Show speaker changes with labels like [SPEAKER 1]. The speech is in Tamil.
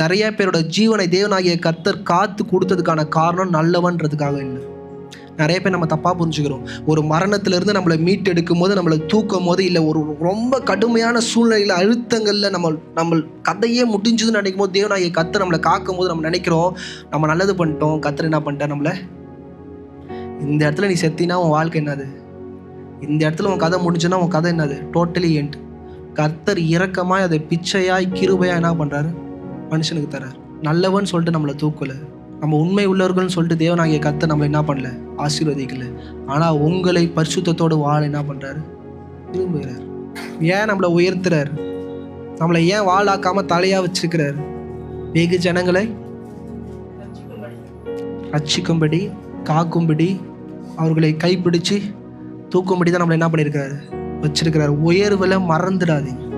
[SPEAKER 1] நிறைய பேரோட ஜீவனை தேவனாகிய கர்த்தர் காத்து கொடுத்ததுக்கான காரணம் நல்லவன்றதுக்காக இல்லை. நிறைய பேர் நம்ம தப்பாக புரிஞ்சுக்கிறோம். ஒரு மரணத்திலிருந்து நம்மளை மீட்டெடுக்கும் போது, நம்மளை தூக்கும் போது, இல்லை ஒரு ரொம்ப கடுமையான சூழ்நிலையில் அழுத்தங்களில் நம்ம கதையே முடிஞ்சதுன்னு நினைக்கும் போது தேவனாகிய கர்த்தர் நம்மளை காக்கும் போது நம்ம நினைக்கிறோம் நம்ம நல்லது பண்ணிட்டோம். கர்த்தர் என்ன பண்ணிட்டார் நம்மளை, இந்த இடத்துல நீ செத்தினா உன் வாழ்க்கை என்னது, இந்த இடத்துல உன் கதை முடிஞ்சுன்னா உன் கதை என்னது, டோட்டலி எண்ட். கர்த்தர் இரக்கமாய் அதை பிச்சையாய் கிருபையாக என்ன பண்ணுறாரு, மனுஷனுக்கு தரார். நல்லவன் சொல்லிட்டு நம்மளை தூக்கலை, நம்ம உண்மை உள்ளவர்கள்னு சொல்லிட்டு தேவனாகிய கர்த்தர் நம்மளை என்ன பண்ணல, ஆசீர்வதிக்கல. ஆனால் உங்களை பரிசுத்தத்தோடு வாழ என்ன பண்ணுறாரு, விரும்புகிறார். ஏன் நம்மளை உயர்த்துறாரு, நம்மளை ஏன் வாழாக்காம தலையாக வச்சிருக்கிறார், வெகு ஜனங்களை ரட்சிக்கும்படி, காக்கும்படி, அவர்களை கைப்பிடிச்சு தூக்கும்படி தான் நம்மளை என்ன பண்ணியிருக்கிறாரு, வச்சிருக்கிறார். உயர்வில் மறந்துடாதீங்க.